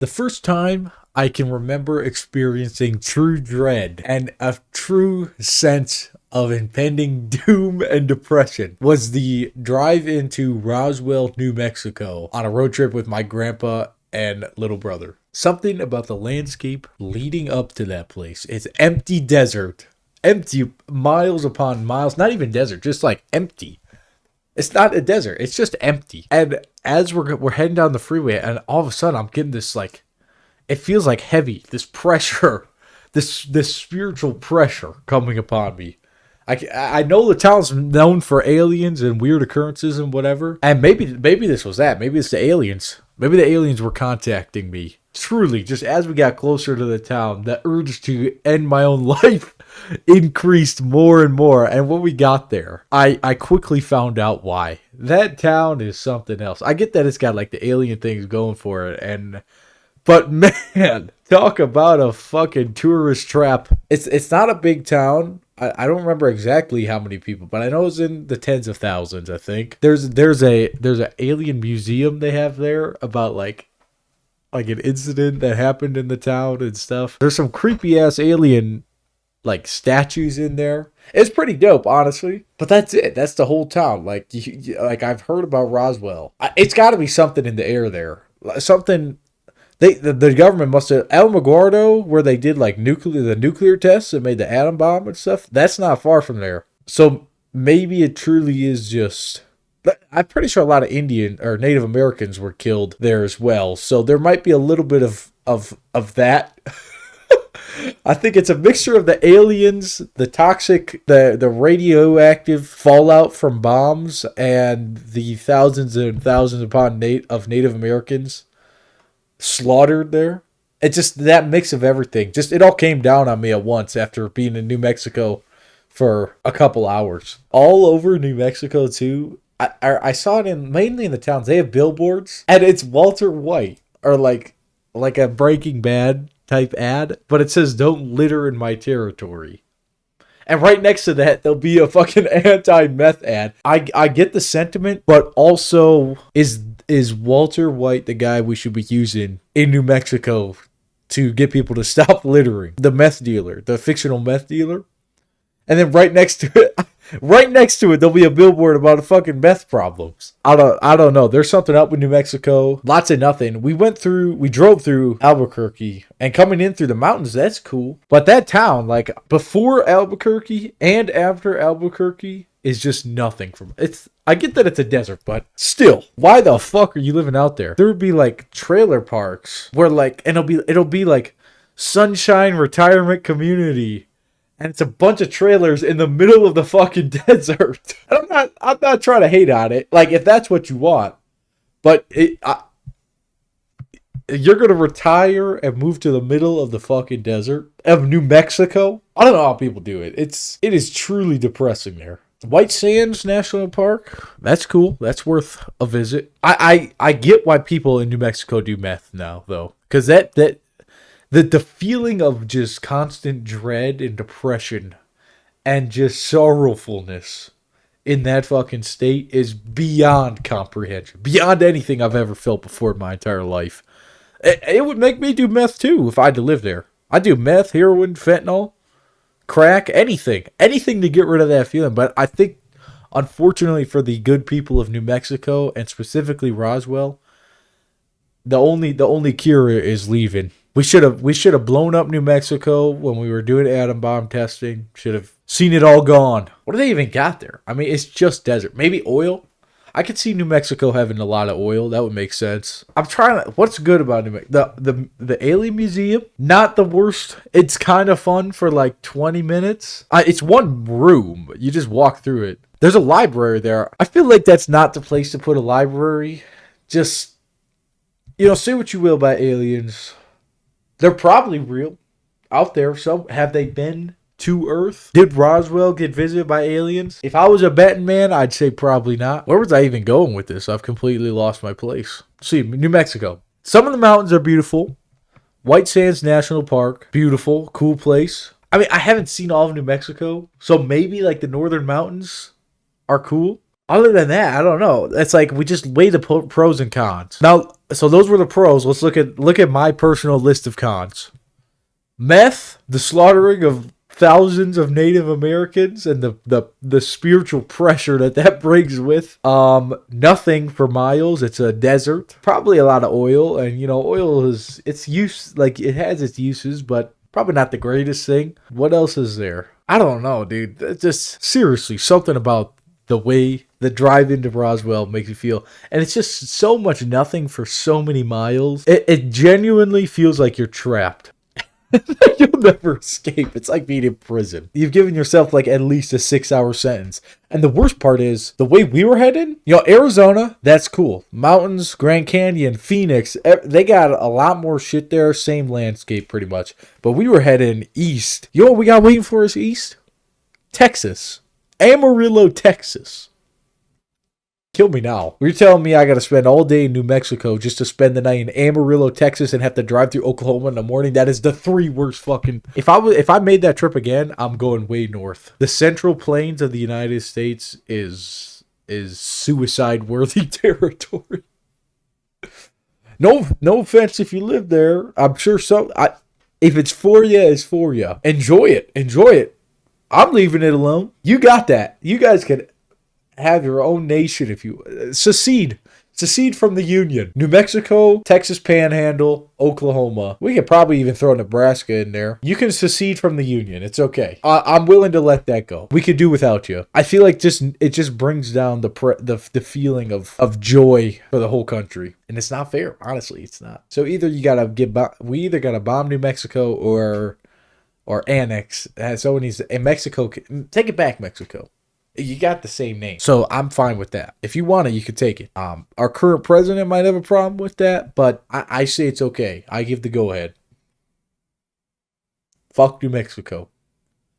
The first time I can remember experiencing true dread and a true sense of impending doom and depression was the drive into Roswell, New Mexico on a road trip with my grandpa and little brother. Something about the landscape leading up to that place. It's empty desert. Empty miles upon miles. Not even desert, just like empty. It's not a desert. It's just empty. And as we're heading down the freeway, and all of a sudden I'm getting this like, it feels like heavy. This pressure, this spiritual pressure coming upon me. I know the town's known for aliens and weird occurrences and whatever. And maybe this was that. Maybe it's the aliens. Maybe the aliens were contacting me. Truly, just as we got closer to the town, the urge to end my own life increased more and more. And when we got there, I quickly found out why. That town is something else. I get that it's got like the alien things going for it, but man, talk about a fucking tourist trap. It's not a big town. I don't remember exactly how many people, but I know it's in the tens of thousands, I think. There's an alien museum they have there about like an incident that happened in the town and stuff. There's some creepy ass alien like statues in there. It's pretty dope, honestly. But that's it. That's the whole town. Like I've heard about Roswell. It's got to be something in the air there. Something. The government must have Alamogordo, where they did like the nuclear tests and made the atom bomb and stuff. That's not far from there. So maybe it truly is just. I'm pretty sure a lot of Indian or Native Americans were killed there as well. So there might be a little bit of that. I think it's a mixture of the aliens, the toxic, the radioactive fallout from bombs, and the thousands and thousands upon of Native Americans slaughtered there. It's just that mix of everything. Just it all came down on me at once after being in New Mexico for a couple hours. All over New Mexico too. I saw it mainly in the towns. They have billboards, and it's Walter White or like a Breaking Bad type ad, but it says "Don't litter in my territory." And right next to that, there'll be a fucking anti-meth ad. I get the sentiment, but also is Walter White the guy we should be using in New Mexico to get people to stop littering? The meth dealer, the fictional meth dealer. And then right next to it, there'll be a billboard about the fucking meth problems. I don't know. There's something up with New Mexico. Lots of nothing. We drove through Albuquerque, and coming in through the mountains, that's cool. But that town, like before Albuquerque and after Albuquerque, is just nothing from it. I get that it's a desert, but still, why the fuck are you living out there? There would be like trailer parks where like, and it'll be like Sunshine Retirement Community. And it's a bunch of trailers in the middle of the fucking desert. And I'm not trying to hate on it. Like, if that's what you want. But you're going to retire and move to the middle of the fucking desert of New Mexico? I don't know how people do it. It is truly depressing there. White Sands National Park, that's cool. That's worth a visit. I get why people in New Mexico do meth now, though. Because the feeling of just constant dread and depression and just sorrowfulness in that fucking state is beyond comprehension. Beyond anything I've ever felt before in my entire life. It would make me do meth too if I had to live there. I'd do meth, heroin, fentanyl, crack, anything. Anything to get rid of that feeling. But I think, unfortunately for the good people of New Mexico, and specifically Roswell, the only cure is leaving. We should have blown up New Mexico when we were doing atom bomb testing. Should have seen it all gone. What do they even got there? I mean, it's just desert. Maybe oil? I could see New Mexico having a lot of oil. That would make sense. I'm trying to... What's good about New Mexico? The Alien Museum? Not the worst. It's kind of fun for like 20 minutes. It's one room. You just walk through it. There's a library there. I feel like that's not the place to put a library. Just... say what you will about aliens. They're probably real out there. So, have they been to Earth? Did Roswell get visited by aliens? If I was a betting man, I'd say probably not. Where was I even going with this? I've completely lost my place. See, New Mexico. Some of the mountains are beautiful. White Sands National Park. Beautiful. Cool place. I mean, I haven't seen all of New Mexico. So, maybe like the northern mountains are cool. Other than that, I don't know. It's like we just weigh the pros and cons. Now, So those were the pros. Let's look at my personal list of cons. Meth, the slaughtering of thousands of Native Americans, and the spiritual pressure that brings with. Nothing for miles. It's a desert. Probably a lot of oil, and oil is its use. Like it has its uses, but probably not the greatest thing. What else is there? I don't know, dude. Just seriously, something about the way the drive into Roswell makes you feel. And it's just so much nothing for so many miles. It genuinely feels like you're trapped. You'll never escape. It's like being in prison. You've given yourself like at least a 6-hour sentence. And the worst part is the way we were heading, Arizona, that's cool. Mountains, Grand Canyon, Phoenix, they got a lot more shit there. Same landscape pretty much. But we were heading east. You know what we got waiting for us east? Texas. Amarillo, Texas. Kill me now. You're telling me I got to spend all day in New Mexico just to spend the night in Amarillo, Texas, and have to drive through Oklahoma in the morning? That is the 3 worst fucking. If I made that trip again, I'm going way north. The Central Plains of the United States is suicide worthy territory. No offense if you live there. I'm sure so. If it's for you, it's for you. Enjoy it. I'm leaving it alone. You got that. You guys can have your own nation if you secede from the Union. New Mexico, Texas Panhandle, Oklahoma. We could probably even throw Nebraska in there. You can secede from the Union. It's okay. I'm willing to let that go. We could do without you. I feel like it just brings down the feeling of joy for the whole country, and it's not fair. Honestly, it's not. So either we either gotta bomb New Mexico or annex. So it needs in Mexico. Take it back, Mexico. You got the same name. So I'm fine with that. If you want it, you can take it. Our current president might have a problem with that, but I say it's okay. I give the go ahead. Fuck New Mexico.